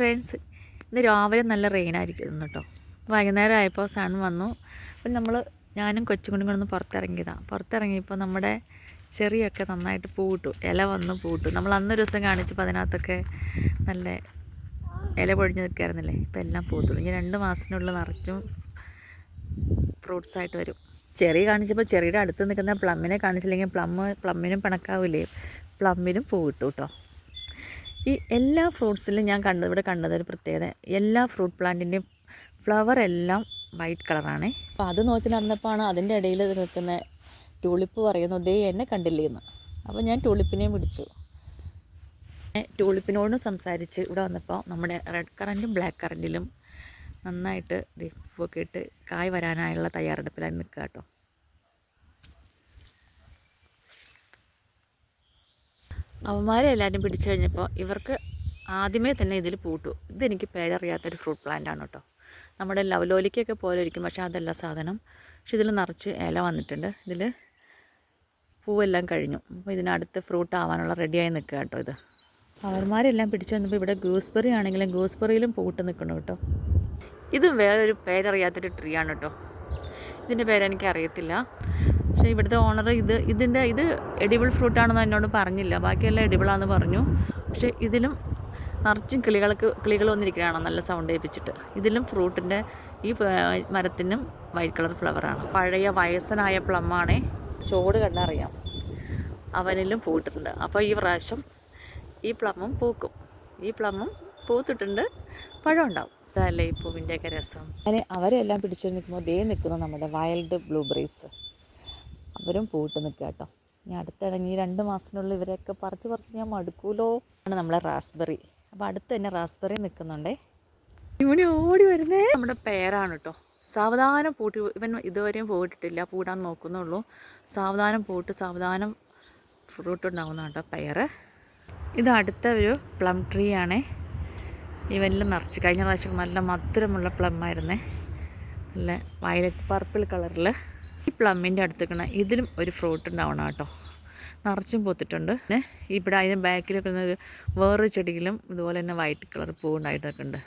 Friends, ഇന്ന് രാവിലെ നല്ല റെയിനായിരിക്കുന്നു കേട്ടോ. വൈകുന്നേരം ആയപ്പോൾ സൺ വന്നു. അപ്പം ഞാനും കൊച്ചുകുഞ്ഞും കൂടെ ഒന്ന് പുറത്തിറങ്ങിയതാണ്. പുറത്തിറങ്ങിയപ്പോൾ നമ്മുടെ ചെറിയൊക്കെ നന്നായിട്ട് പൂവിട്ടു, ഇല വന്ന് പൂവിട്ടു. നമ്മൾ അന്നൊരു ദിവസം കാണിച്ചപ്പോൾ അതിനകത്തൊക്കെ നല്ല ഇല പൊഴിഞ്ഞ് നിൽക്കായിരുന്നില്ലേ. ഇപ്പം എല്ലാം പൂത്തു. ഇനി 2 മാസത്തിനുള്ളിൽ നിറച്ചും ഫ്രൂട്ട്സായിട്ട് വരും. ചെറി കാണിച്ചപ്പോൾ ചെറിയുടെ അടുത്ത് നിൽക്കുന്ന പ്ലമ്മിനെ കാണിച്ചില്ലെങ്കിൽ പ്ലമ്മിനും പിണക്കാവില്ലേ. പ്ലമ്മിനും പൂവിട്ടു കേട്ടോ. ഈ എല്ലാ ഫ്രൂട്ട്സിലും ഞാൻ ഇവിടെ കണ്ടതൊരു പ്രത്യേകത, എല്ലാ ഫ്രൂട്ട് പ്ലാന്റിൻ്റെയും ഫ്ലവർ എല്ലാം വൈറ്റ് കളറാണ്. അപ്പോൾ അത് നോക്കി നടന്നപ്പോഴാണ് അതിൻ്റെ ഇടയിൽ നിൽക്കുന്ന ടൂളിപ്പ് പറയുന്നു, ദേ എന്നെ കണ്ടില്ലേന്ന്. അപ്പോൾ ഞാൻ ടൂളിപ്പിനെയും പിടിച്ചു. ടൂളിപ്പിനോടും സംസാരിച്ച് ഇവിടെ വന്നപ്പോൾ നമ്മുടെ റെഡ് കറൻറ്റും ബ്ലാക്ക് കറൻറ്റിലും നന്നായിട്ട് പൂവൊക്കെ ഇട്ട് കായ് വരാനായുള്ള തയ്യാറെടുപ്പിലായി നിൽക്കുക കേട്ടോ. അവന്മാരെ എല്ലാവരും പിടിച്ചു കഴിഞ്ഞപ്പോൾ ഇവർക്ക് ആദ്യമേ തന്നെ ഇതിൽ പൂട്ടു. ഇതെനിക്ക് പേരറിയാത്തൊരു ഫ്രൂട്ട് പ്ലാന്റാണ് കേട്ടോ. നമ്മുടെ ലവലോലിക്കൊക്കെ പോലെ ഇരിക്കും, പക്ഷേ അതല്ല സാധനം. പക്ഷെ ഇതിൽ നിറച്ച് ഇല വന്നിട്ടുണ്ട്. ഇതിൽ പൂവെല്ലാം കഴിഞ്ഞു. അപ്പോൾ ഇതിനടുത്ത് ഫ്രൂട്ട് ആവാനുള്ള റെഡിയായി നിൽക്കുക കേട്ടോ. ഇത് അവന്മാരെല്ലാം പിടിച്ചു വന്നപ്പോൾ ഇവിടെ ഗൂസ്ബെറി ആണെങ്കിലും ഗൂസ്ബെറിയിലും പൂട്ട് നിൽക്കണം കേട്ടോ. ഇതും വേറൊരു പേരറിയാത്തൊരു ട്രീ ആണ് കേട്ടോ. ഇതിൻ്റെ പേരെനിക്ക് അറിയത്തില്ല. പക്ഷേ ഇവിടുത്തെ ഓണർ ഇത് എഡിബിൾ ഫ്രൂട്ടാണെന്ന് എന്നോട് പറഞ്ഞില്ല. ബാക്കിയെല്ലാം എഡിബിളാണെന്ന് പറഞ്ഞു. പക്ഷേ ഇതിലും നിറച്ചും കിളികൾ വന്നിരിക്കുകയാണോ നല്ല സൗണ്ട് ഏൽപ്പിച്ചിട്ട്. ഇതിലും ഫ്രൂട്ടിൻ്റെ ഈ മരത്തിനും വൈറ്റ് കളർ ഫ്ലവറാണ്. പഴയ വയസ്സനായ പ്ലമ്മാണേ, ചോട് കണ്ടറിയാം. അവനിലും പൂട്ടിട്ടുണ്ട്. അപ്പോൾ ഈ പ്രാവശ്യം ഈ പ്ലമ്മും പൂക്കും. ഈ പ്ലമ്മും പൂത്തിട്ടുണ്ട്, പഴം ഉണ്ടാവും. അതല്ലേ ഈ പൂവിൻ്റെയൊക്കെ രസം. അങ്ങനെ അവരെല്ലാം പിടിച്ചു നിൽക്കുമ്പോൾ ദേ നിൽക്കുന്നു നമ്മുടെ വൈൽഡ് ബ്ലൂബെറീസ്. അവരും പൂട്ട് നിൽക്കുക കേട്ടോ. ഞാൻ അടുത്തിടങ്ങി 2 മാസത്തിനുള്ളിൽ ഇവരെയൊക്കെ പറിച്ച് ഞാൻ മടുക്കൂലോ. ആണ് നമ്മളെ റാസ്ബെറി. അപ്പോൾ അടുത്ത് തന്നെ റാസ്ബെറി നിൽക്കുന്നുണ്ടേ. ഇവന് ഓടി വരുന്നേ നമ്മുടെ പേരാണ് കേട്ടോ. സാവധാനം പൂട്ടി, ഇവൻ ഇതുവരെയും പോയിട്ടിട്ടില്ല, പൂടാൻ നോക്കുന്നുള്ളൂ. സാവധാനം പൂട്ട് സാവധാനം ഫ്രൂട്ട് ഉണ്ടാകുന്ന കേട്ടോ പെയർ. ഇത് അടുത്ത ഒരു പ്ലം ട്രീ ആണേ. ഇവനിൽ നിറച്ച് കഴിഞ്ഞ പ്രാവശ്യം നല്ല മധുരമുള്ള പ്ലമ്മായിരുന്നേ, നല്ല വയലറ്റ് പർപ്പിൾ കളറിൽ. ഈ പ്ലമ്മിൻ്റെ അടുത്തേക്കണ ഇതിലും ഒരു ഫ്രൂട്ട് ഉണ്ടാവണം കേട്ടോ. നിറച്ചും പൂത്തിട്ടുണ്ട്. പിന്നെ ഇവിടെ അതിന് ബാക്കിലൊക്കെ വേറൊരു ചെടിയിലും ഇതുപോലെ തന്നെ വൈറ്റ് കളർ പൂവുണ്ടായിട്ടൊക്കെ ഉണ്ട്.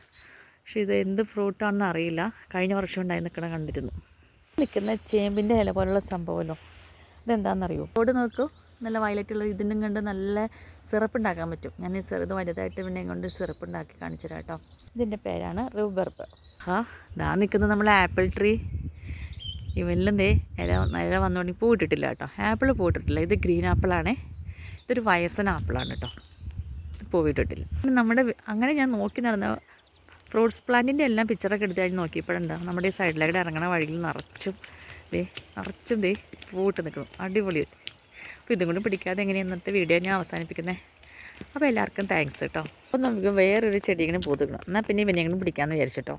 പക്ഷേ ഇത് എന്ത് ഫ്രൂട്ടാണെന്ന് അറിയില്ല. കഴിഞ്ഞ വർഷം ഉണ്ടായി കണ്ടിരുന്നു. നിൽക്കുന്ന ചേമ്പിൻ്റെ ഇല പോലുള്ള സംഭവമല്ലോ, ഇതെന്താണെന്നറിയോ? റോഡ് നോക്കൂ, നല്ല വയലറ്റുള്ള. ഇതിനും കണ്ട് നല്ല സിറപ്പ് ഉണ്ടാക്കാൻ പറ്റും. ഞാൻ ഈ ഇത് വലുതായിട്ട് പിന്നെ കൊണ്ട് സിറപ്പ് ഉണ്ടാക്കി കാണിച്ചു തരാം കേട്ടോ. ഇതിൻ്റെ പേരാണ് റൂബർബ്. ഇതാ നിൽക്കുന്നത് നമ്മളെ ആപ്പിൾ ട്രീ. ഇവനിലും ഇല വന്നുകൊണ്ട് പൂ ഇട്ടിട്ടില്ല കേട്ടോ. ആപ്പിൾ പൂ ഇട്ടിട്ടില്ല. ഇത് ഗ്രീൻ ആപ്പിളാണേ. ഇതൊരു വയസ്സൻ ആപ്പിളാണ് കേട്ടോ. ഇത് പൂവിട്ടിട്ടില്ല. അങ്ങനെ ഞാൻ നോക്കി നടന്ന ഫ്രൂട്ട്സ് പ്ലാന്റിൻ്റെ എല്ലാം പിക്ചറൊക്കെ എടുത്ത് കഴിഞ്ഞ് നോക്കിയപ്പോഴുണ്ടോ നമ്മുടെ ഈ സൈഡിലേക്ക് ഇറങ്ങണ വഴിയിൽ നിറച്ചും പൂവിട്ട് നിൽക്കണം. അടിപൊളി. അപ്പോൾ ഇതും കൊണ്ട് പിടിക്കാതെ എങ്ങനെയാണ് ഇന്നത്തെ വീഡിയോ ഞാൻ അവസാനിപ്പിക്കുന്നത്. അപ്പോൾ എല്ലാവർക്കും താങ്ക്സ് കേട്ടോ. അപ്പോൾ നമുക്ക് വേറൊരു ചെടി ഇങ്ങനെ പൂത്തിക്കണം. എന്നാൽ പിന്നെ ഇവനെങ്കിലും പിടിക്കാമെന്ന് വിചാരിച്ചിട്ടോ.